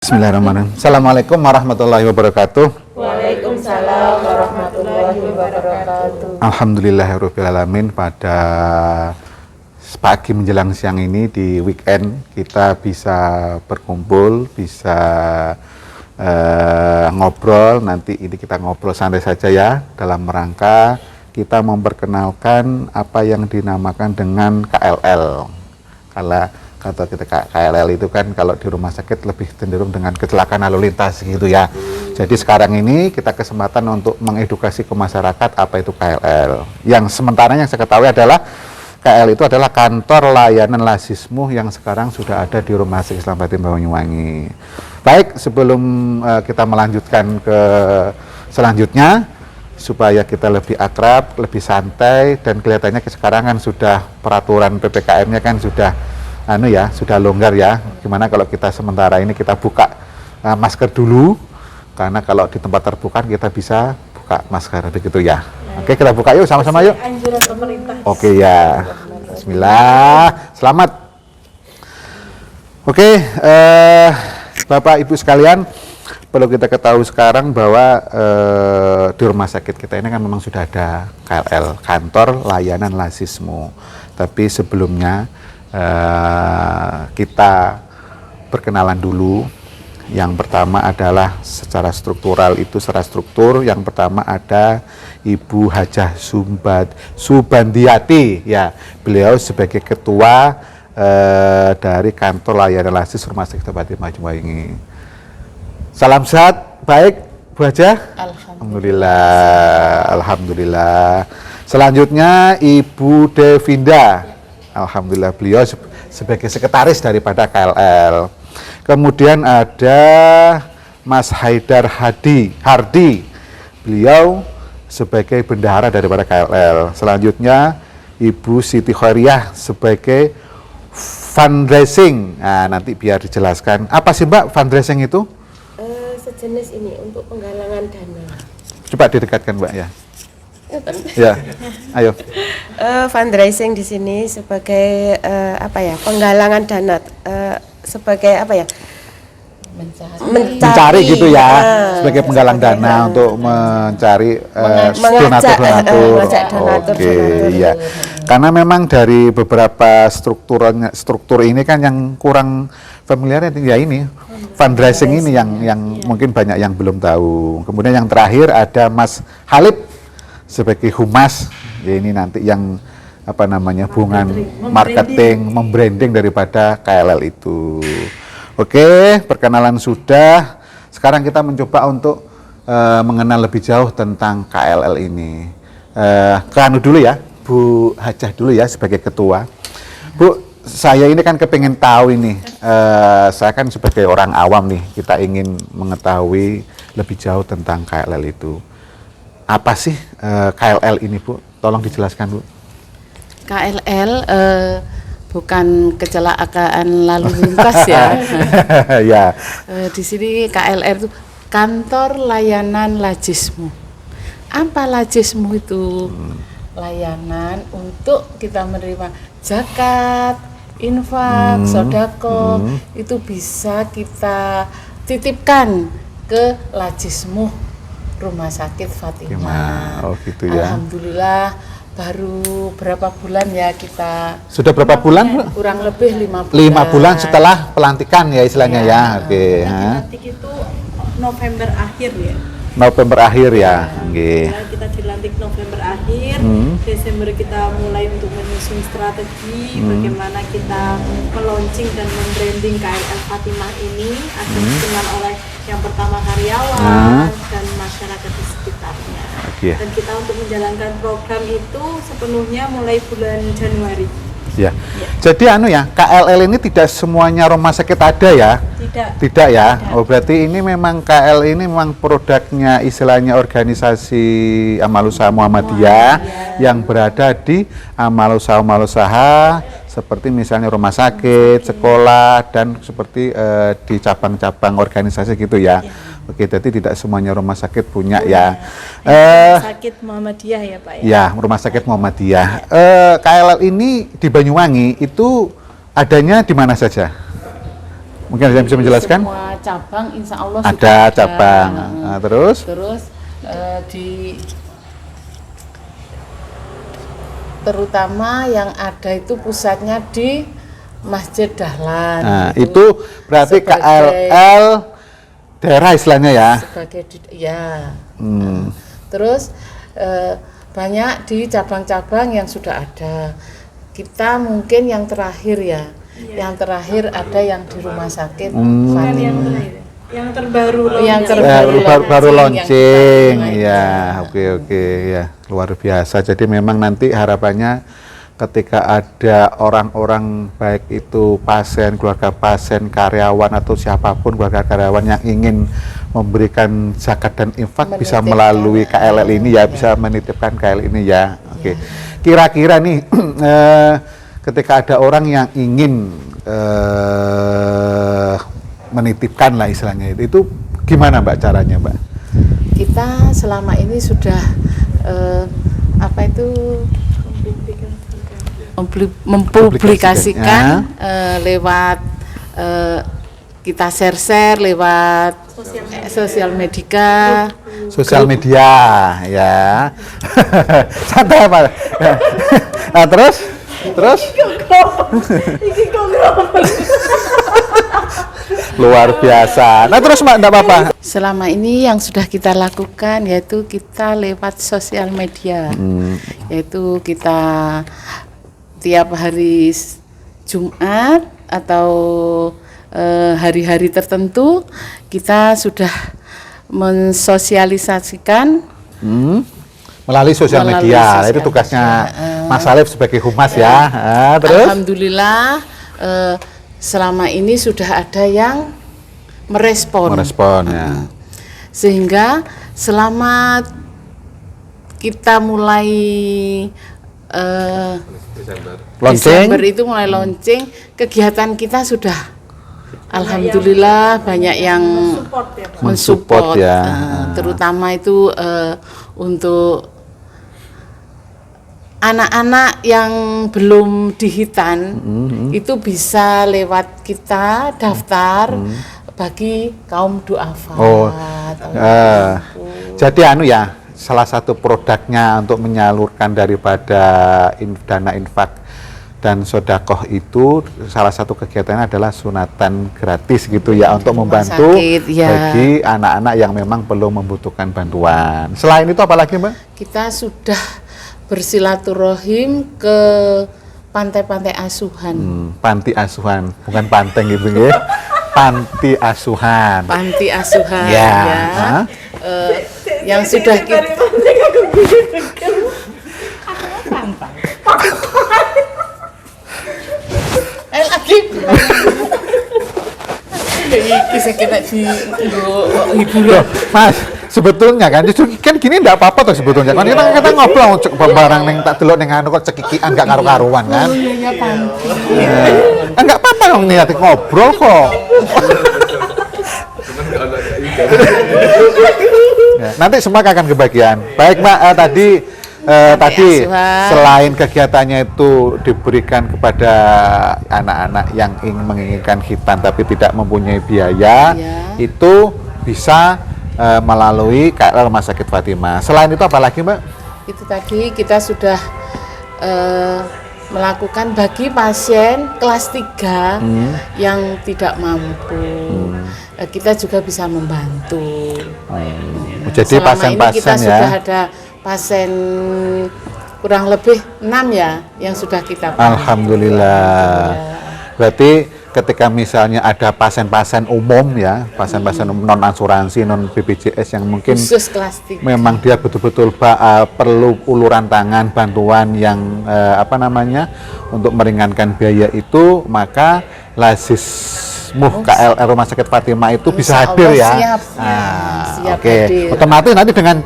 Bismillahirrahmanirrahim. Assalamualaikum warahmatullahi wabarakatuh. Waalaikumsalam warahmatullahi wabarakatuh. Alhamdulillahirrahmanirrahim. Pada pagi menjelang siang ini di weekend kita bisa berkumpul, bisa ngobrol. Nanti ini kita ngobrol santai saja ya, dalam rangka kita memperkenalkan apa yang dinamakan dengan KLL. Kata kita KLL itu kan kalau di rumah sakit lebih cenderung dengan kecelakaan lalu lintas gitu ya. Jadi sekarang ini kita kesempatan untuk mengedukasi ke masyarakat apa itu KLL. Yang sementara yang saya ketahui adalah KLL itu adalah kantor layanan lasismu yang sekarang sudah ada di Rumah Sakit Islam Fatim Banyuwangi. Baik, sebelum kita melanjutkan ke selanjutnya, supaya kita lebih akrab, lebih santai, dan kelihatannya sekarang kan sudah peraturan PPKM-nya kan sudah sudah longgar ya. Gimana kalau kita sementara ini kita buka masker dulu, karena kalau di tempat terbuka kita bisa buka masker begitu ya. Oke, kita buka yuk sama-sama yuk. Anjuran pemerintah. Oke ya. Bismillah. Selamat. Oke, Bapak Ibu sekalian, perlu kita ketahui sekarang bahwa di rumah sakit kita ini kan memang sudah ada KLL, kantor layanan lasismu. Tapi sebelumnya kita perkenalan dulu. Yang pertama adalah secara struktural itu, secara struktur yang pertama ada Ibu Hajah Subandiati ya. Beliau sebagai ketua dari kantor layanan lasis Rumah Sakit Fatim Banyuwangi. Salam sehat, baik Bu Hajah? Alhamdulillah. Alhamdulillah. Selanjutnya Ibu Devinda. Alhamdulillah, beliau sebagai sekretaris daripada KLL. Kemudian ada Mas Haidar Hardi. Beliau sebagai bendahara daripada KLL. Selanjutnya Ibu Siti Khairiyah sebagai fundraising. Nah, nanti biar dijelaskan. Apa sih Mbak fundraising itu? Sejenis ini untuk penggalangan dana. Coba didekatkan Mbak ya. Ya, ayo. Fundraising di sini sebagai penggalangan dana, sebagai mencari gitu ya, sebagai penggalang dana untuk mencari donatur. Oke, ya. Karena memang dari beberapa struktur ini kan yang kurang familiar ya ini fundraising ini yang mungkin banyak yang belum tahu. Kemudian yang terakhir ada Mas Halid sebagai humas, ya ini nanti yang hubungan marketing, membranding daripada KLL itu. Oke, perkenalan sudah. Sekarang kita mencoba untuk mengenal lebih jauh tentang KLL ini. Dulu ya, Bu Hajah dulu ya sebagai ketua. Bu, saya ini kan kepengen tahu ini. Saya kan sebagai orang awam nih, kita ingin mengetahui lebih jauh tentang KLL itu. Apa sih KLL ini Bu? Tolong dijelaskan Bu. KLL bukan kecelakaan lalu lintas ya. Ya. Di sini KLR itu kantor layanan lasismu. Apa lasismu itu? Layanan untuk kita menerima zakat, infak, sodako, itu bisa kita titipkan ke lasismu Rumah Sakit Fatimah. Oh gitu ya. Alhamdulillah baru berapa bulan ya kita. Sudah berapa bulan Bu? Kurang lebih 5 bulan. 5 bulan setelah pelantikan ya istilahnya ya. Oke. Dilantik itu November akhir ya. November akhir ya. Oke. Kita dilantik November akhir, Desember kita mulai untuk menyusun strategi bagaimana kita meluncing dan membranding KLL Fatimah ini agar dikenal oleh yang pertama karyawan dan masyarakat di sekitarnya. Okay. Dan kita untuk menjalankan program itu sepenuhnya mulai bulan Januari. Ya. Jadi KLL ini tidak semuanya rumah sakit ada ya? Tidak ya. Oh berarti ini memang KLL ini memang produknya istilahnya organisasi amal usaha Muhammadiyah yang berada di amal usaha seperti misalnya rumah sakit, sekolah dan seperti di cabang-cabang organisasi gitu ya. Oke, jadi tidak semuanya rumah sakit punya ya. Rumah sakit Muhammadiyah ya Pak ya? Ya, rumah sakit Muhammadiyah. KLL ini di Banyuwangi itu adanya di mana saja? Mungkin ada yang bisa menjelaskan? Semua cabang insya Allah Ada sudah ada. cabang. Nah, terus? Terutama yang ada itu pusatnya di Masjid Dahlan. Nah, itu berarti KLL daerah istilahnya ya. Ya. Terus banyak di cabang-cabang yang sudah ada. Kita mungkin yang terakhir ya. Yang terakhir ada yang di rumah sakit Fatima. Yang terbaru loh. Yang Baru launching. yang kita Ya, oke ya. Luar biasa. Jadi memang nanti harapannya ketika ada orang-orang baik itu pasien, keluarga pasien, karyawan atau siapapun keluarga karyawan yang ingin memberikan zakat dan infak bisa melalui KLL ini ya, bisa menitipkan KLL ini ya. Oke. Kira-kira nih ketika ada orang yang ingin menitipkan lah istilahnya itu gimana Mbak caranya Mbak? Kita selama ini sudah mempublikasikan lewat kita share lewat sosial media. Sosial media ya. Santai Pak. Nah, terus luar biasa. Nah terus Mbak, enggak apa-apa. Selama ini yang sudah kita lakukan yaitu kita lewat sosial media, yaitu kita tiap hari Jumat atau hari-hari tertentu kita sudah mensosialisasikan melalui sosial media. Itu tugasnya Mas Alif sebagai humas ya. Terus? Alhamdulillah selama ini sudah ada yang merespon ya. Sehingga selama kita mulai Desember itu mulai launching, kegiatan kita sudah alhamdulillah banyak yang mensupport ya. Terutama itu untuk anak-anak yang belum dihitan itu bisa lewat kita daftar bagi kaum duafa. Jadi ya, salah satu produknya untuk menyalurkan daripada dana infak dan sodakoh itu salah satu kegiatannya adalah sunatan gratis gitu ya, untuk membantu bagi anak-anak yang memang belum membutuhkan bantuan. Selain itu apa lagi Mbak? Kita sudah bersilaturahim ke pantai-pantai asuhan. Panti asuhan, bukan panteng gitu ya. Panti asuhan. Panti asuhan ya. Yang sudah kita lagi saya kira di hiburan. Mas, sebetulnya kan gini enggak apa-apa tuh sebetulnya. Kan kita ngobrol cek barang neng tak delok ning anu kok cekikian enggak karo-karuan kan. Iya panti. Enggak apa-apa dong niat ngobrol kok. Nanti semua akan kebagian. Baik Mbak, tadi selain kegiatannya itu diberikan kepada anak-anak yang menginginkan khitan tapi tidak mempunyai biaya, itu bisa melalui KLL Rumah Sakit Fatima. Selain itu apa lagi Mbak? Itu tadi kita sudah melakukan bagi pasien kelas 3 yang tidak mampu. Kita juga bisa membantu. Jadi pasien-pasien kita sudah ada pasien kurang lebih 6 ya yang sudah kita bantu. Alhamdulillah. Berarti ketika misalnya ada pasien-pasien umum ya, pasien-pasien non asuransi, non BPJS yang mungkin khusus kelas 3, memang dia betul-betul perlu uluran tangan, bantuan yang untuk meringankan biaya itu, maka KLL Rumah Sakit Fatima itu bisa hadir ya. Siap Oke. Otomatis nanti dengan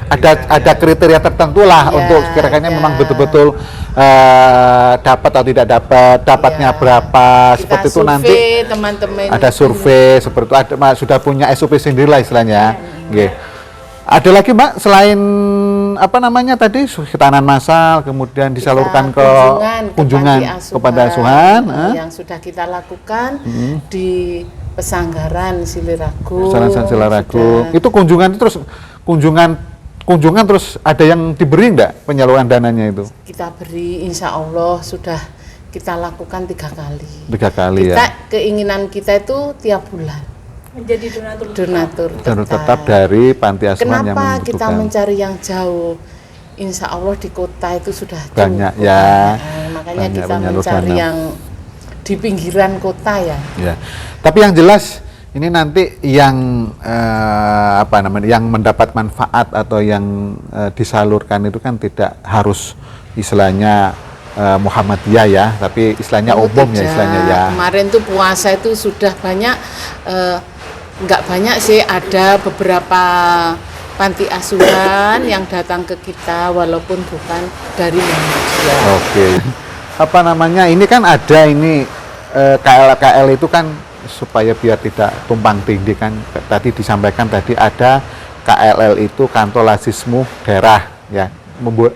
ada kriteria tertentu lah untuk kira-kira memang betul-betul dapat atau tidak dapat, dapatnya berapa, kita seperti itu survei, nanti teman-teman ada survei seperti itu, sudah punya SOP sendiri lah istilahnya. Ada lagi Mbak selain apa namanya tadi hitanan massal, kemudian disalurkan ke kunjungan kepada asuhan yang sudah kita lakukan di Pesanggaran Silirago. Silirago. Itu kunjungan terus kunjungan terus ada yang diberi enggak penyaluran dananya itu? Kita beri, insya Allah sudah kita lakukan 3 kali. 3 kali kita, ya. Keinginan kita itu tiap bulan. Menjadi donatur tetap dari panti asuhan yang Kenapa membutuhkan. kita mencari yang jauh? Insya Allah di kota itu sudah banyak cukup. ya. Makanya banyak kita mencari yang di pinggiran kota ya. Ya. Tapi yang jelas ini nanti yang apa namanya, yang mendapat manfaat atau yang disalurkan itu kan tidak harus istilahnya Muhammadiyah ya, tapi istilahnya umum ya istilahnya ya. Kemarin tuh puasa itu sudah banyak, nggak banyak sih, ada beberapa panti asuhan yang datang ke kita walaupun bukan dari Muhammadiyah. Oke. Apa namanya, ini kan ada ini KL itu kan supaya biar tidak tumpang tindih kan, tadi disampaikan tadi ada KLL itu kantor lasismu daerah ya,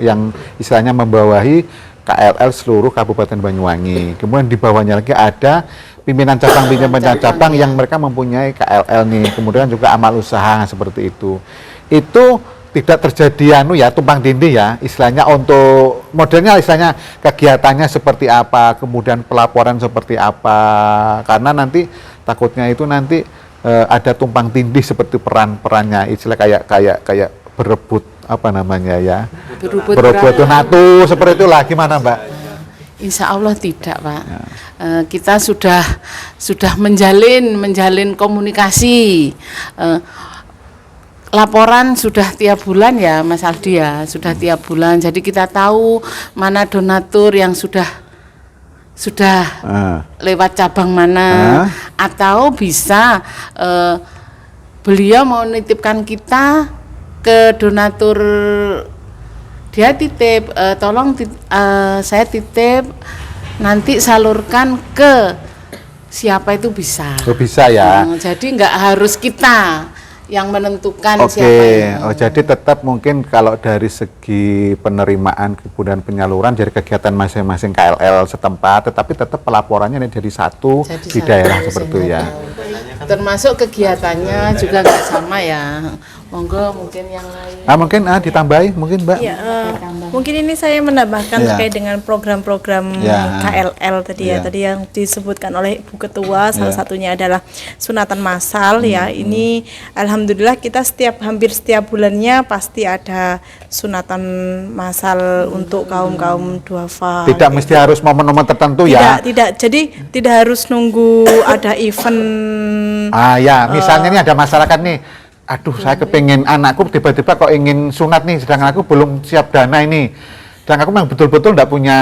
yang istilahnya membawahi KLL seluruh Kabupaten Banyuwangi. Kemudian di bawahnya lagi ada pimpinan cabang yang mereka mempunyai KLL nih. Kemudian juga amal usaha seperti itu. Itu tidak terjadi tumpang tindih ya, istilahnya untuk modelnya istilahnya kegiatannya seperti apa, kemudian pelaporan seperti apa, karena nanti takutnya itu nanti ada tumpang tindih seperti peran-perannya, istilah kayak berebut apa namanya ya, berebut donatur seperti itulah, gimana Mbak? Insya Allah tidak Pak. Ya. Kita sudah menjalin komunikasi. Laporan sudah tiap bulan ya Mas Aldi ya, sudah tiap bulan. Jadi kita tahu mana donatur yang sudah lewat cabang mana, atau bisa beliau mau nitipkan kita ke donatur, dia titip, tolong saya titip nanti salurkan ke siapa itu bisa. Oh, bisa ya. Jadi nggak harus kita yang menentukan siapa yang mau. Jadi tetap mungkin kalau dari segi penerimaan kemudian penyaluran dari kegiatan masing-masing KLL setempat, tetapi tetap pelaporannya jadi satu di daerah seperti itu ya. Termasuk kegiatannya juga nggak sama ya. Monggo mungkin yang lain. Mungkin ditambahi mungkin Mbak. Ya, mungkin ini saya menambahkan terkait dengan program-program KLL tadi ya. Tadi yang disebutkan oleh Ibu Ketua, salah satunya adalah sunatan massal ya. Ini alhamdulillah kita hampir setiap bulannya pasti ada sunatan massal untuk kaum duafa. Tidak mesti harus momen-momen tertentu ya. Tidak. Jadi tidak harus nunggu ada event. Misalnya ini ada masyarakat nih. Aduh, saya kepengen anakku tiba-tiba kok ingin sunat nih, sedangkan aku belum siap dana ini. Dan aku memang betul-betul enggak punya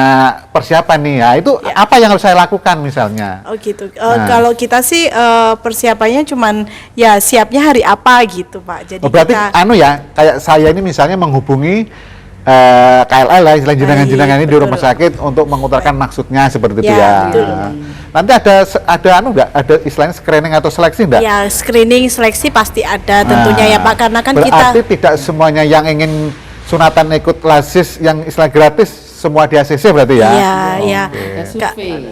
persiapan nih ya. Itu apa yang harus saya lakukan misalnya? Oh gitu. Kalau kita sih persiapannya cuman ya siapnya hari apa gitu Pak. Jadi berarti kayak saya ini misalnya menghubungi KLL lah, istilah jenengan-jenengan ini di rumah sakit untuk mengutarakan maksudnya seperti itu ya. Betul. Nanti ada ada istilahnya screening atau seleksi enggak? Ya, screening seleksi pasti ada tentunya ya Pak, karena kan berarti tidak semuanya yang ingin sunatan ikut lasis yang istilah gratis semua di ACC berarti ya? Iya.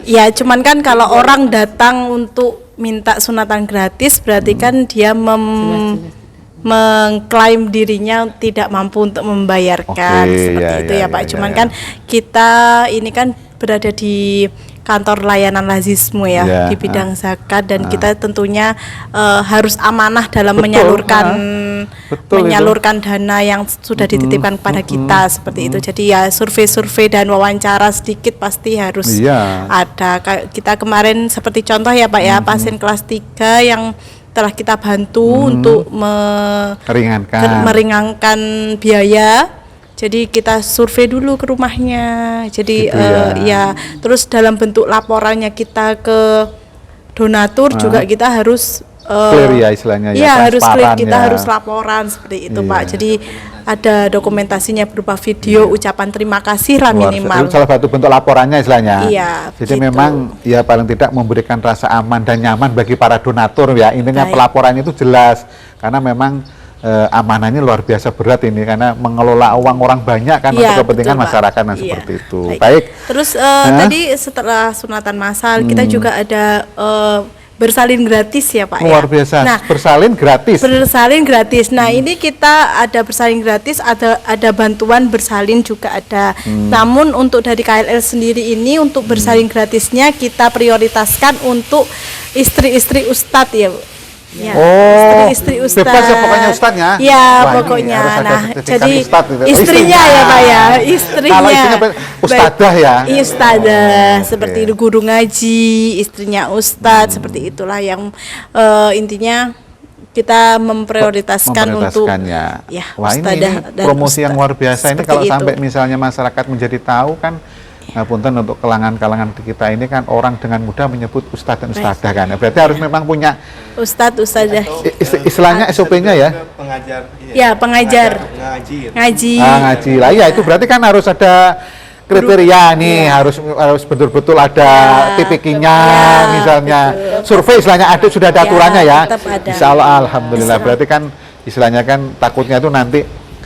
Ya, cuman kan kalau orang datang untuk minta sunatan gratis berarti kan dia mengklaim dirinya tidak mampu untuk membayarkan seperti itu ya Pak. Cuman kan kita ini kan berada di kantor layanan lazismu ya, di bidang zakat, dan kita tentunya harus amanah dalam menyalurkan dana yang sudah dititipkan kepada kita seperti itu. Jadi ya survei-survei dan wawancara sedikit pasti harus ada. Kayak kita kemarin seperti contoh ya Pak ya, pasien kelas 3 yang telah kita bantu untuk meringankan biaya. Jadi kita survei dulu ke rumahnya. Jadi gitu terus dalam bentuk laporannya kita ke donatur juga kita harus clear ya istilahnya ya. Harus clear, kita harus laporan seperti itu Pak. Jadi ada dokumentasinya berupa video ucapan terima kasih lah minimal. Salah satu bentuk laporannya istilahnya. Iya. Jadi memang ya paling tidak memberikan rasa aman dan nyaman bagi para donatur ya. Intinya pelaporan itu jelas karena memang amanahnya luar biasa berat ini karena mengelola uang orang banyak kan Iya, untuk kepentingan betul, Pak. masyarakat dan Iya. seperti itu. Baik. Baik. Terus tadi setelah sunatan massal kita juga ada bersalin gratis ya Pak Luar ya. biasa. Nah, Bersalin gratis. bersalin gratis. Nah, ini kita ada bersalin gratis, ada bantuan bersalin juga ada. Namun untuk dari KLL sendiri ini untuk bersalin gratisnya kita prioritaskan untuk istri-istri ustadz ya, Bu. Ya, Oh, istri-istri ustadz. bebas ya pokoknya ustadznya? Ya, Wah, ini pokoknya. harus ada Nah, sertifikat jadi ustadz gitu. Oh, istrinya ya Pak ya, istrinya. Kalau istrinya ustadzah ya? Baik, ustadzah, Oh, seperti oke. guru ngaji, istrinya ustadz, seperti itulah yang intinya kita memprioritaskan untuk Memprioritaskannya. ya, Wah, ini ustadzah dan promosi yang ustadz. luar biasa ini Seperti kalau itu. sampai misalnya masyarakat menjadi tahu kan. Nah, punten untuk kalangan-kalangan kita ini kan orang dengan mudah menyebut ustadz dan ustadzah kan. Berarti harus memang punya Ustadz, ustadzah. istilahnya SOP-nya ya. Pengajar. Ya, pengajar. Ngaji. Ngaji. Ngaji lah ya itu berarti kan harus ada kriteria nih harus betul-betul ada TPK-nya ya, misalnya survei istilahnya ada sudah ada Ya, aturannya ya. tetap ada. Insya Allah alhamdulillah berarti kan istilahnya kan takutnya itu nanti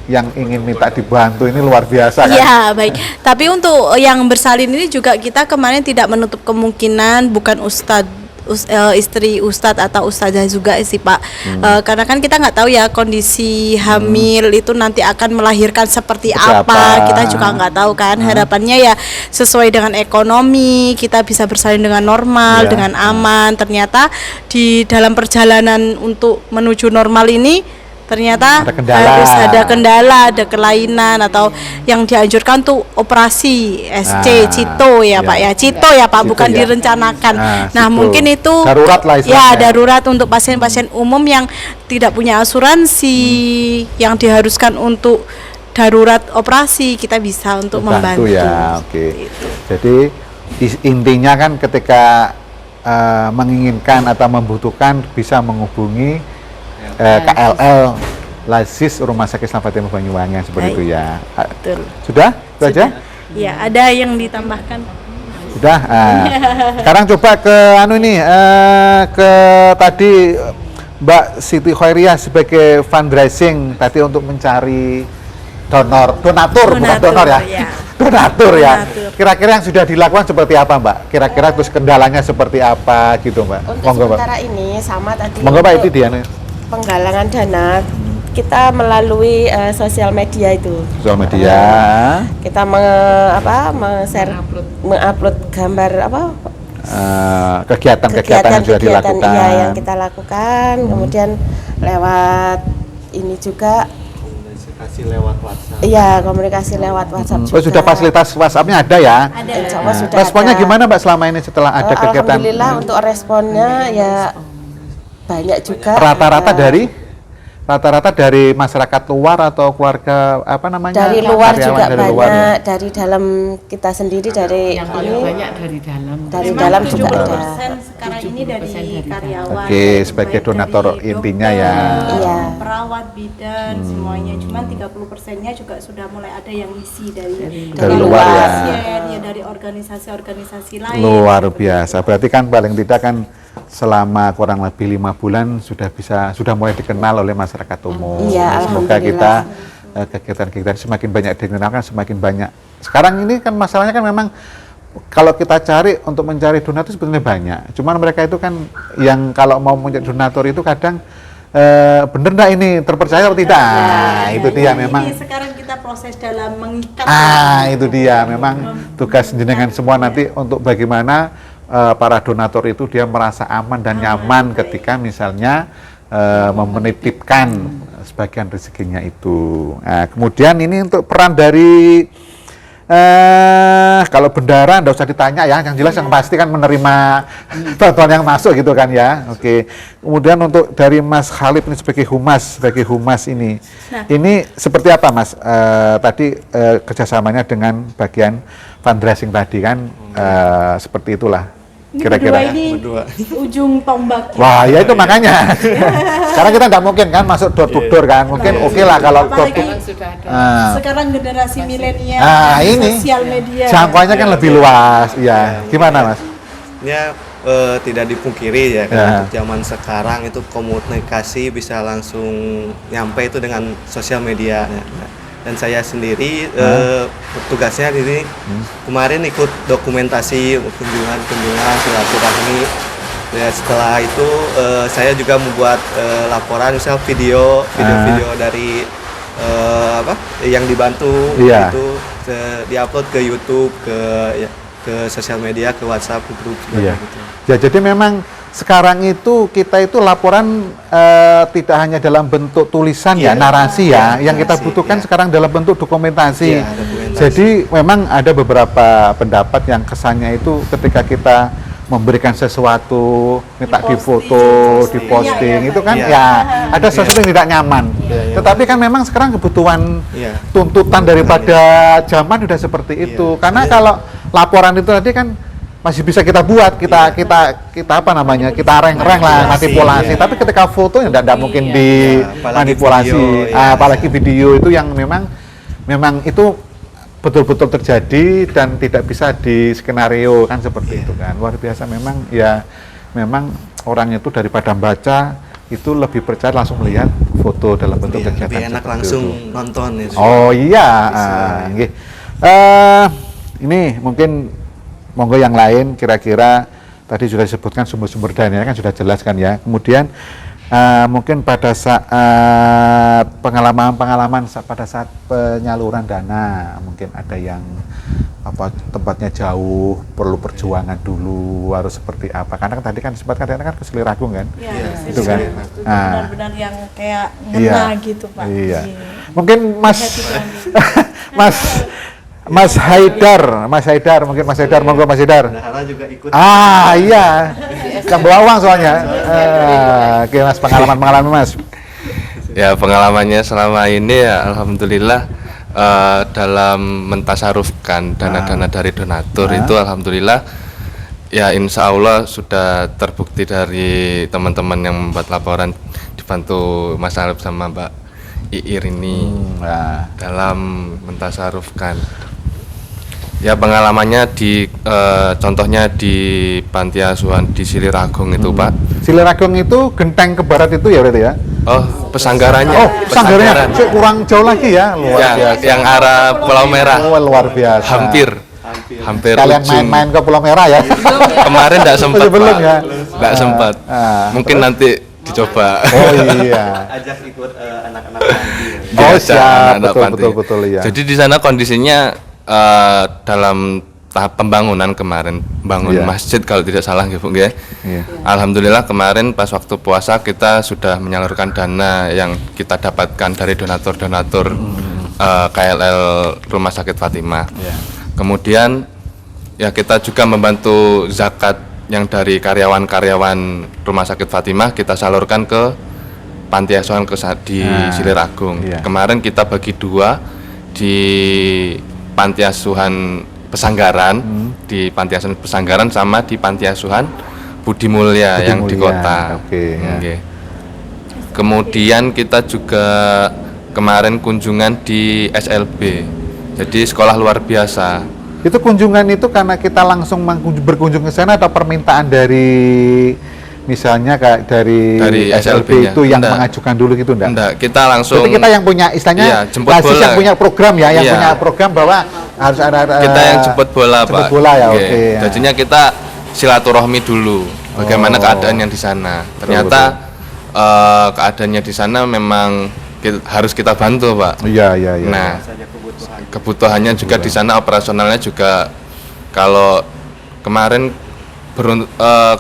yang ingin minta dibantu ini luar biasa kan. Ya, baik. Tapi untuk yang bersalin ini juga kita kemarin tidak menutup kemungkinan bukan istri ustadz atau ustazah juga sih Pak. Karena kan kita nggak tahu ya kondisi hamil itu nanti akan melahirkan seperti apa. Kita juga nggak tahu kan. Harapannya ya sesuai dengan ekonomi, kita bisa bersalin dengan normal, Ya. dengan aman. Ternyata di dalam perjalanan untuk menuju normal ini ternyata Ada kendala. harus ada kendala, ada kelainan atau yang dianjurkan tuh operasi SC, Cito ya ya. Pak ya, Cito ya Pak, Cito bukan ya. direncanakan. Nah, Cito. mungkin itu Darurat lah ya istilahnya. darurat untuk pasien-pasien umum yang tidak punya asuransi, yang diharuskan untuk darurat operasi, kita bisa untuk membantu. ya, oke. Itu. Jadi intinya kan ketika menginginkan atau membutuhkan bisa menghubungi KLL Lazis Rumah Sakit Islam Fatimah Banyuwangi seperti Baik. itu ya. Betul. Sudah? Itu aja? Ya, ada yang ditambahkan. Sudah. Sekarang coba ke ke tadi Mbak Siti Khairiyah sebagai fundraising tadi untuk mencari donatur bukan donor ya. Donatur ya. Donatur. Kira-kira yang sudah dilakukan seperti apa, Mbak? Kira-kira terus kendalanya seperti apa gitu, Mbak? Untuk Monggo, Mbak. sementara ini sama tadi Monggo, Pak, untuk itu dia nih. penggalangan dana kita melalui sosial media itu. Sosial media. Kita meng-share, mengupload gambar Kegiatan-kegiatan yang sudah dilakukan. iya, yang kita lakukan. Kemudian lewat ini juga Komunikasi lewat WhatsApp. iya, komunikasi lewat WhatsApp juga. Oh, sudah fasilitas WhatsApp-nya ada ya? Insya Allah sudah Responnya ada. gimana, Mbak, selama ini setelah ada kegiatan? Alhamdulillah untuk responnya ya banyak juga. Rata-rata dari masyarakat luar atau keluarga apa namanya? Dari luar karyawan juga dari banyak, luar ya? dari dalam kita sendiri dari Yang ini banyak dari dalam. dari Memang dalam juga 70% ada. sekarang ini dari karyawan. Oke, sebagai baik donator dari intinya dokter, ya. Iya. perawat, bidan, semuanya. Cuman 30%-nya juga sudah mulai ada yang isi dari luar ya. pasien, ya dari organisasi-organisasi lain. Luar biasa. Berarti kan paling tidak kan selama kurang lebih 5 bulan sudah mulai dikenal oleh masyarakat umum. Iya, Semoga kita alhamdulillah. kegiatan-kegiatan semakin banyak dikenalkan, semakin banyak. Sekarang ini kan masalahnya kan memang kalau kita cari untuk mencari donatur sebetulnya banyak. Cuman mereka itu kan yang kalau mau mencari donatur itu kadang bener nggak ini terpercaya atau tidak? Itu dia memang. Ini sekarang kita proses dalam mengikat. Itu dia memang tugas jenengan semua nanti untuk bagaimana para donatur itu dia merasa aman dan nyaman ketika misalnya menitipkan sebagian rezekinya itu. Nah, kemudian ini untuk peran dari kalau bendara nggak usah ditanya ya, yang jelas yang pasti kan menerima bantuan yang masuk gitu kan ya. Oke. Kemudian untuk dari Mas Khalid ini sebagai humas ini, ini seperti apa Mas? Tadi kerjasamanya dengan bagian fundraising tadi kan seperti itulah. Ini Kira-kira. berdua ini ujung tombak. Wah, ya itu makanya. Sekarang kita nggak mungkin kan masuk door to door kan. Mungkin oke lah kalau door to Apalagi sekarang generasi milenial, ini sosial media. jangkauannya kan lebih luas. Ya, gimana Mas? Ya tidak dipungkiri ya, karena Ya. untuk zaman sekarang itu komunikasi bisa langsung nyampe itu dengan sosial media. Dan saya sendiri tugasnya di kemarin ikut dokumentasi kunjungan silaturahmi. Ya, setelah itu saya juga membuat laporan, misal video dari yang dibantu Iya. itu diupload ke YouTube, ke sosial media, ke WhatsApp, ke grup Iya. gitu. Ya, jadi memang sekarang itu kita itu laporan tidak hanya dalam bentuk tulisan ya, narasi ya, yang kita narasi, butuhkan ya. sekarang dalam bentuk dokumentasi. Iya, dokumentasi. Jadi memang ada beberapa pendapat yang kesannya itu ketika kita memberikan sesuatu, minta difoto, diposting, itu kan Iya. ya ada sesuatu yang tidak nyaman. Tetapi kan memang sekarang kebutuhan Iya. tuntutan daripada zaman sudah seperti itu. Karena kalau laporan itu tadi kan masih bisa kita buat, kita apa namanya, kita reng-reng lah, manipulasi. Tapi ketika foto ya tidak mungkin dimanipulasi. Apalagi video, Apalagi video itu yang memang itu betul-betul terjadi dan tidak bisa di skenario kan seperti itu kan. Luar biasa memang ya, memang orangnya itu daripada baca itu lebih percaya langsung melihat foto dalam bentuk kegiatan Lebih enak seperti langsung itu. nonton ya. Oh iya, Bisa. nggih. Ini mungkin monggo yang lain kira-kira tadi sudah disebutkan sumber-sumber dananya kan sudah jelas kan ya. Kemudian mungkin pada saat pengalaman pada saat penyaluran dana, mungkin ada yang tempatnya jauh, perlu perjuangan dulu, harus seperti apa? Karena kan tadi kan sempat kan ke Seliragung kan, Iya, itu kan. benar-benar yang kayak ngena gitu Pak. Iya. Mungkin Mas Haidar, mungkin Mas Haidar, monggo Mas Haidar. Hara juga ikut. Iya, Kang Belawang soalnya. Oke Mas, pengalaman Mas. Ya, pengalamannya selama ini ya alhamdulillah dalam mentasarufkan dana-dana dari donatur itu alhamdulillah ya insya Allah sudah terbukti dari teman-teman yang membuat laporan dibantu Mas Alif sama Mbak Iir ini dalam mentasarufkan. Ya pengalamannya contohnya di Panti Asuhan di Siliragung itu Pak. Siliragung itu genteng ke barat itu ya berarti ya? Oh, pesanggarannya. Oh, pesanggarannya kurang jauh lagi ya, luar biasa. Yang arah Pulau Merah. Oh, luar biasa. Hampir Kalian ujung. main-main ke Pulau Merah ya? Kemarin enggak sempat, Belum Pak. ya? Enggak sempat. Mungkin nanti dicoba. Oh iya. Ajak ikut anak-anak panti. Oh Biasa, siap, anak panti. betul ya. Jadi di sana kondisinya dalam tahap pembangunan kemarin, bangun Iya. masjid kalau tidak salah gitu nggih. Iya. Alhamdulillah kemarin pas waktu puasa kita sudah menyalurkan dana yang kita dapatkan dari donatur-donatur KLL Rumah Sakit Fatimah. Iya. Kemudian ya kita juga membantu zakat yang dari karyawan-karyawan Rumah Sakit Fatimah kita salurkan ke Panti Asuhan di Siliragung. Iya. Kemarin kita bagi dua di Panti Asuhan Pesanggaran, di Panti Asuhan Pesanggaran sama di Panti Asuhan Budi Mulya Budi yang di Mulya, kota. oke, ya. Oke. Kemudian kita juga kemarin kunjungan di SLB, jadi sekolah luar biasa. Itu kunjungan itu karena kita langsung berkunjung ke sana atau permintaan dari misalnya kayak dari SLB SLB-nya? itu yang Enggak. mengajukan dulu gitu enggak? Enggak, kita langsung. Berarti kita yang punya istilahnya Iya, jemput basis bola. yang punya program ya, yang Iya. punya program bahwa harus ada Kita yang jemput bola, jemput Pak. bola ya, Oke. oke. Ya. Jadinya kita silaturahmi dulu. Bagaimana keadaan yang di sana? Ternyata keadaannya di sana memang harus kita bantu, Pak. Iya. Nah, kebutuhannya juga di sana, operasionalnya juga. Kalau kemarin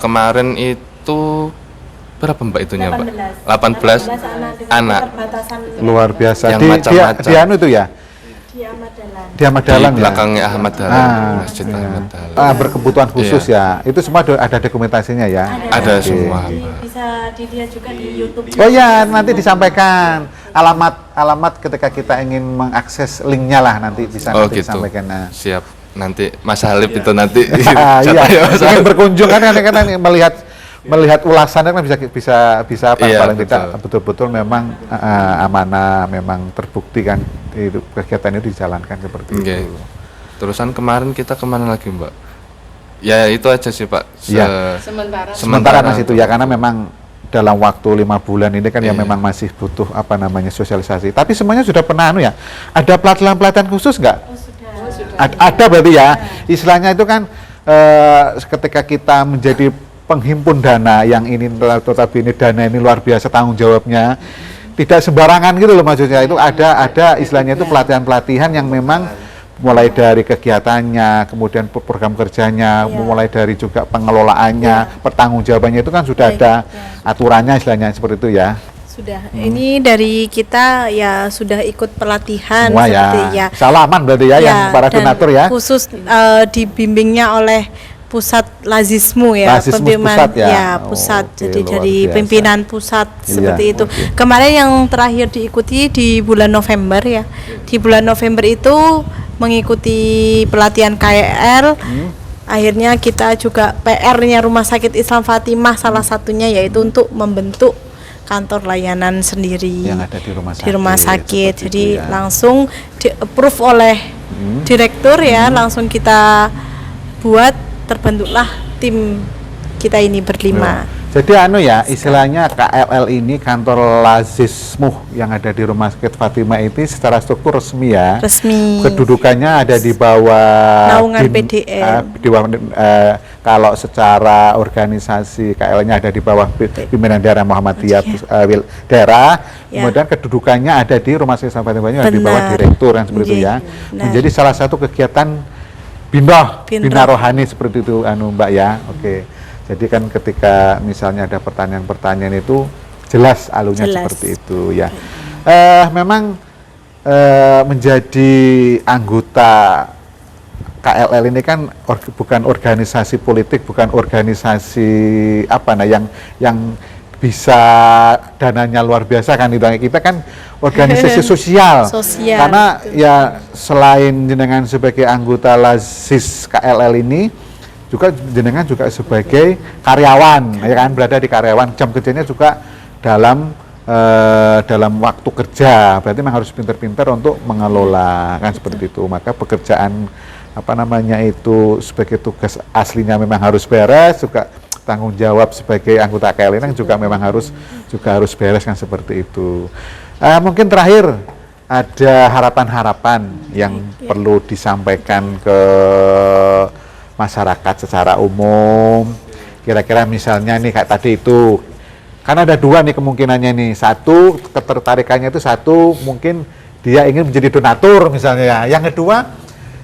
kemarin itu berapa Mbak itunya, Pak? 18 anak. Perbatasan Luar biasa. Yang Di macam-macam. anu itu ya? di Ahmad Dahlan. Di Ahmad Dahlan Di ya? belakangnya Ahmad Dahlan, Masjid iya. Ahmad Dahlan. Berkebutuhan khusus ya. Itu semua ada dokumentasinya ya? Ada Oke. semua. Bisa dilihat juga di YouTube. Oh ya, nanti disampaikan alamat ketika kita ingin mengakses linknya lah nanti bisa Oh nanti gitu. disampaikan. Nah. Siap. Nanti Mas Halib itu nanti. Iya, Jatahnya Mas ingin Halib. berkunjung kan melihat ulasannya kan bisa apa Iya, paling tidak betul. betul-betul memang amanah, memang terbukti kan itu kegiatan itu dijalankan seperti Oke. itu. Terusan kemarin kita kemana lagi, Mbak? Ya itu aja sih Pak. Iya. Sementara Mas itu ya, karena memang dalam waktu 5 bulan ini kan ya Iya. memang masih butuh apa namanya sosialisasi. Tapi semuanya sudah pernah ya. Ada pelatihan khusus nggak? Ada berarti ya. Istilahnya itu kan ketika kita menjadi penghimpun dana yang ini, tetapi ini dana ini luar biasa tanggung jawabnya. Tidak sembarangan gitu loh maksudnya. Itu ada istilahnya itu pelatihan-pelatihan yang memang mulai dari kegiatannya, kemudian program kerjanya, mulai dari juga pengelolaannya, pertanggungjawabannya itu kan sudah ada aturannya istilahnya seperti itu ya. Sudah. Ini dari kita ya sudah ikut pelatihan Semua seperti ya. Salaman berarti ya, yang para dan donatur ya. Khusus dibimbingnya oleh pusat Lazismu ya, Lazismus pembimbingan pusat ya? ya pusat. Oke, Jadi luar dari biasa. pimpinan pusat seperti Iya, itu. oke. Kemarin yang terakhir diikuti di bulan November ya. Di bulan November itu mengikuti pelatihan KRL. Akhirnya kita juga PR-nya Rumah Sakit Islam Fatimah salah satunya yaitu untuk membentuk kantor layanan sendiri Yang ada di rumah di rumah sakit. seperti Jadi itu ya. langsung di-approve oleh direktur ya, langsung kita buat, terbentuklah tim kita ini berlima. Jadi ya, istilahnya KLL ini kantor Lazismu yang ada di Rumah Sakit Fatimah itu secara struktur resmi ya. Resmi. Kedudukannya ada di bawah Naungan PDN. di bawah, kalau secara organisasi KLL-nya ada di bawah pimpinan daerah Muhammadiyah daerah. Ya. Kemudian kedudukannya ada di Rumah Sakit Fatimah ada di bawah Benar. direktur kan seperti itu ya. Benar. Menjadi salah satu kegiatan bina rohani seperti itu Mbak ya. Oke. Jadi kan ketika misalnya ada pertanyaan-pertanyaan itu jelas alurnya seperti itu ya. Memang menjadi anggota KLL ini kan bukan organisasi politik, bukan organisasi yang bisa dananya luar biasa kan itu. Kita kan organisasi sosial. Sosial, Karena ya selain jenengan sebagai anggota Lazis KLL ini juga jenengan juga sebagai karyawan ya kan, berada di karyawan, jam kerjanya juga dalam waktu kerja, berarti memang harus pintar-pintar untuk mengelola kan seperti itu. Maka pekerjaan itu sebagai tugas aslinya memang harus beres, juga tanggung jawab sebagai anggota KLL yang juga memang harus beres kan seperti itu. Mungkin terakhir ada harapan-harapan yang perlu disampaikan ke masyarakat secara umum. Kira-kira misalnya nih kayak tadi itu, kan ada dua nih kemungkinannya nih. Satu, ketertarikannya itu satu mungkin dia ingin menjadi donatur misalnya ya. Yang kedua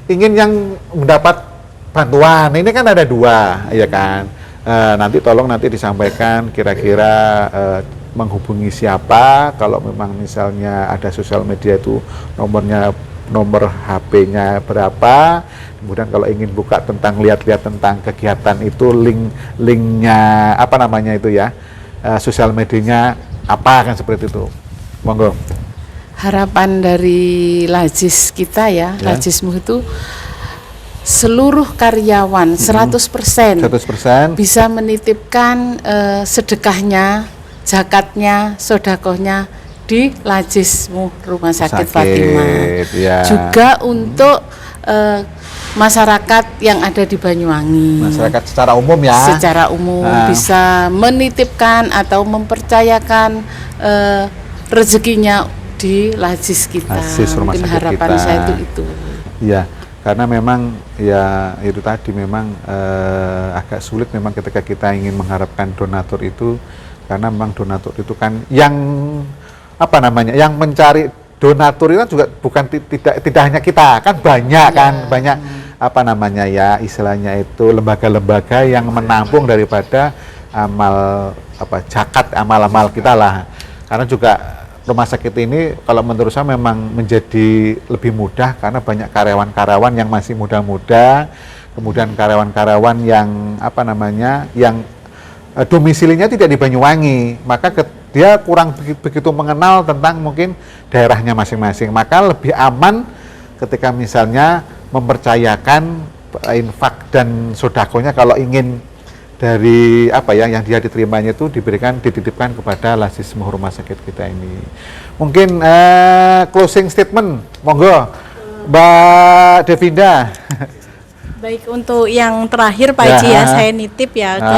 ingin yang mendapat bantuan. Ini kan ada dua ya kan. Nanti tolong disampaikan kira-kira menghubungi siapa, kalau memang misalnya ada sosial media itu nomor HP-nya berapa, kemudian kalau ingin buka tentang lihat-lihat tentang kegiatan itu linknya itu ya, sosial medianya apa kan seperti itu. Monggo. Harapan dari Lazis kita ya. Lazismu itu seluruh karyawan 100% bisa menitipkan sedekahnya, zakatnya, sodakohnya di Lazismu Rumah Sakit Fatimah. Ya. Juga untuk masyarakat yang ada di Banyuwangi. Masyarakat secara umum ya. Secara umum bisa menitipkan atau mempercayakan rezekinya di Lazis kita. Lazis Rumah Mungkin Sakit harapan kita. saya itu. Ya, karena memang ya itu tadi memang agak sulit memang ketika kita ingin mengharapkan donatur itu, karena memang donatur itu kan yang yang mencari donatur itu kan juga bukan tidak hanya kita, kan banyak banyak istilahnya itu lembaga-lembaga yang menampung daripada amal kita lah. Karena juga rumah sakit ini kalau menurut saya memang menjadi lebih mudah karena banyak karyawan-karyawan yang masih muda-muda, kemudian karyawan-karyawan yang yang domisilinya tidak di Banyuwangi, maka dia kurang begitu mengenal tentang mungkin daerahnya masing-masing. Maka lebih aman ketika misalnya mempercayakan infak dan sodakonya kalau ingin dari yang dia diterimanya itu dititipkan kepada Lazismu Rumah Sakit kita ini. Mungkin closing statement, monggo Mbak Devinda. Baik, untuk yang terakhir Pak Ya. Haji ya, saya nitip ya ke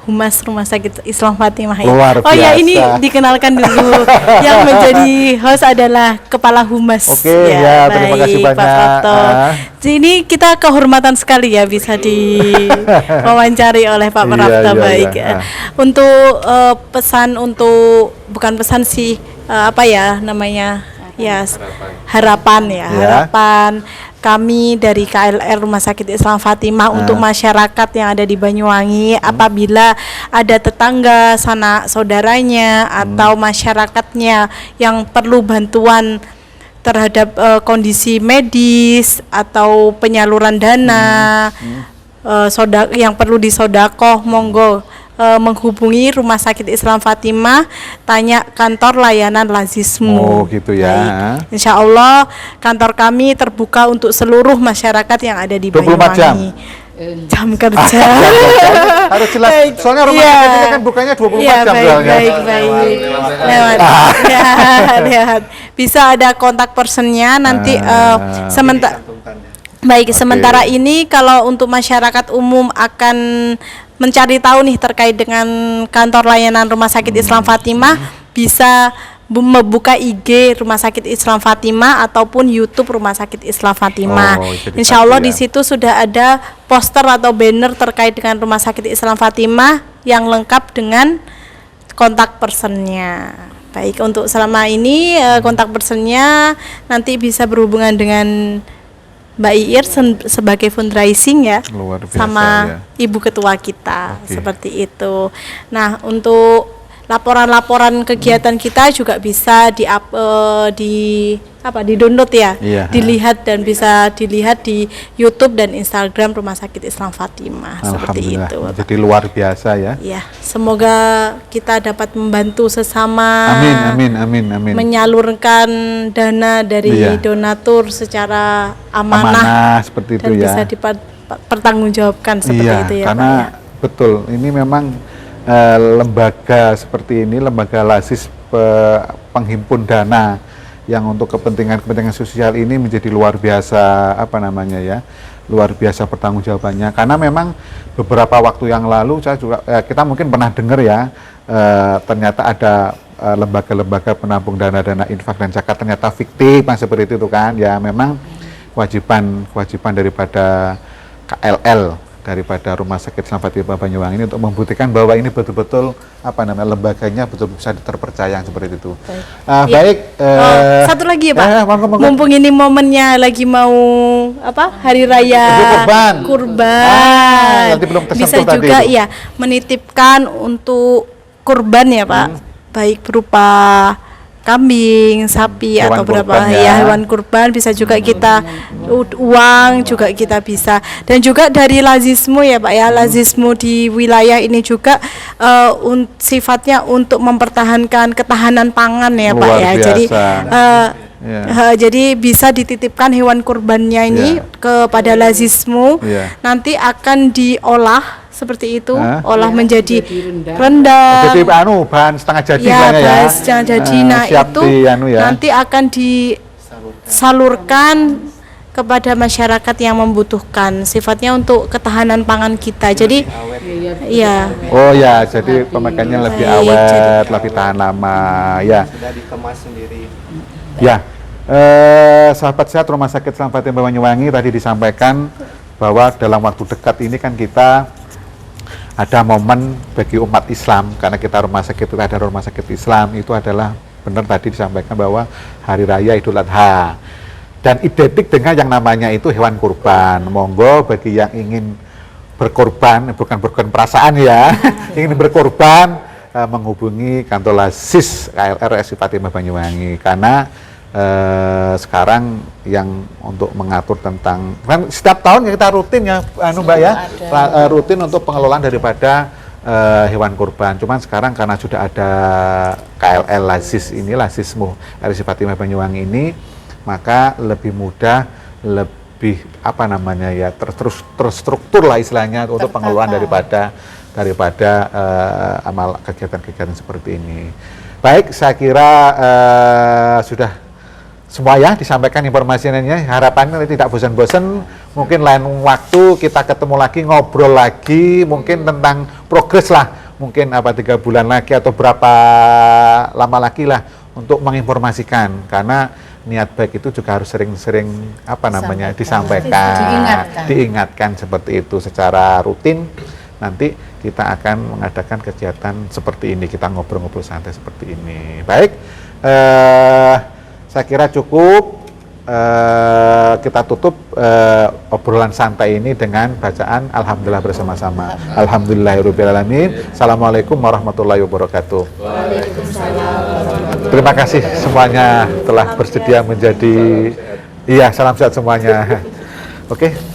Humas Rumah Sakit Islam Fatimah ya. Luar Oh ya, ini biasa. dikenalkan dulu. Yang menjadi host adalah Kepala Humas. Oke, ya, terima kasih Pak banyak. Prapto. Ini kita kehormatan sekali ya bisa diwawancari oleh Pak Iya, Prapto. iya, Baik. iya. Untuk pesan untuk bukan pesan sih apa ya namanya? Ya, harapan ya, Ya. harapan kami dari KLR Rumah Sakit Islam Fatimah untuk masyarakat yang ada di Banyuwangi, apabila ada tetangga, sanak saudaranya atau masyarakatnya yang perlu bantuan terhadap kondisi medis atau penyaluran dana, yang perlu disodakoh, monggo menghubungi Rumah Sakit Islam Fatimah, tanya kantor layanan Lazismu. Oh, gitu ya. Baik. Insya Allah kantor kami terbuka untuk seluruh masyarakat yang ada di 24 jam? Banyuwangi. Jam kerja. Harus jelas. Soalnya rumah Iya. sakit ini kan bukanya 24 Iya, jam baik, soalnya. baik. Lewat. Ya, lihat. Bisa ada kontak personnya nanti sementara. Baik, sementara ini kalau untuk masyarakat umum akan mencari tahu nih terkait dengan kantor layanan Rumah Sakit Islam Fatimah, bisa membuka IG Rumah Sakit Islam Fatimah ataupun YouTube Rumah Sakit Islam Fatimah. Oh, jadi Insya Allah pasti di ya. situ sudah ada poster atau banner terkait dengan Rumah Sakit Islam Fatimah yang lengkap dengan kontak personnya. Baik, untuk selama ini kontak personnya nanti bisa berhubungan dengan Mbak Iir sebagai fundraising ya, Luar biasa, sama ya. Ibu Ketua kita, Oke. seperti itu. Nah, untuk laporan-laporan kegiatan kita juga bisa di-download ya, Iya. dilihat dan bisa dilihat di YouTube dan Instagram Rumah Sakit Islam Fatimah, seperti Alhamdulillah. itu. Bapak. Jadi luar biasa ya. Ya, semoga kita dapat membantu sesama. Amin. Menyalurkan dana dari Iya. donatur secara Amanah seperti itu dan ya. bisa dipertanggungjawabkan seperti Iya, itu ya, karena Pak, ya. betul ini memang lembaga seperti ini, lembaga Lazis penghimpun dana yang untuk kepentingan sosial ini menjadi luar biasa luar biasa pertanggungjawabannya, karena memang beberapa waktu yang lalu saya juga kita mungkin pernah dengar ya, ternyata ada lembaga-lembaga penampung dana infak dan zakat ternyata fiktif seperti itu kan ya. Memang kewajiban daripada KLL, daripada Rumah Sakit Islam Fatimah Banyuwangi ini untuk membuktikan bahwa ini betul-betul lembaganya betul bisa terpercaya seperti itu. Baik. Satu lagi ya, Pak. Monggo. Mumpung ini momennya lagi mau Hari Raya Kurban. Nanti belum tersentuh Bisa tadi juga itu. ya menitipkan untuk kurban ya, Pak. Baik berupa kambing, sapi Hewan atau berapa kurban ya ya. hewan kurban, bisa juga kita uang juga kita bisa, dan juga dari Lazismu ya Pak ya, Lazismu di wilayah ini juga sifatnya untuk mempertahankan ketahanan pangan ya Pak Luar ya. biasa. Jadi jadi bisa dititipkan hewan kurbannya ini Ya. kepada Lazismu, Ya. nanti akan diolah seperti itu, Hah? olah menjadi rendang. Jadi bahan setengah jadi Ya, banyak ya. bahan setengah jadi. Nah, siap itu di ya. nanti akan disalurkan kepada masyarakat yang membutuhkan. Sifatnya untuk ketahanan pangan kita. Jadi, ya, Oh ya, jadi pemakaiannya lebih Baik, awet, lebih tahan lama ya. Sudah dikemas sendiri. Ya, sahabat sehat Rumah Sakit Islam Fatimah Banyuwangi tadi disampaikan bahwa dalam waktu dekat ini kan kita ada momen bagi umat Islam, karena kita rumah sakit, kita ada rumah sakit Islam, itu adalah benar tadi disampaikan bahwa Hari Raya Idul Adha dan identik dengan yang namanya itu hewan kurban. Monggo bagi yang ingin berkorban, bukan berkorban perasaan ya, ingin berkorban, menghubungi kantor Lazis KLR RSI Fatimah Banyuwangi, karena sekarang yang untuk mengatur tentang, kan setiap tahun kita rutin ya Mbak ya, rutin untuk pengelolaan daripada hewan kurban. Cuman sekarang karena sudah ada KLL Lazis ini, Lazismu RSI Fatimah Banyuwangi ini, maka lebih mudah, lebih terstruktur lah istilahnya untuk pengelolaan daripada amal kegiatan-kegiatan seperti ini. Baik, saya kira sudah semua ya disampaikan informasinya. Harapannya tidak bosan-bosan. Mungkin lain waktu kita ketemu lagi, ngobrol lagi, mungkin tentang progres lah. Mungkin 3 bulan lagi atau berapa lama lagi lah untuk menginformasikan. Karena niat baik itu juga harus sering-sering disampaikan, diingatkan seperti itu secara rutin. Nanti kita akan mengadakan kegiatan seperti ini, kita ngobrol-ngobrol santai seperti ini. Baik, saya kira cukup. Kita tutup obrolan santai ini dengan bacaan Alhamdulillah bersama-sama. Alhamdulillahirrahmanirrahim. Assalamualaikum warahmatullahi wabarakatuh. Terima kasih semuanya telah bersedia menjadi, salam sehat semuanya. Oke.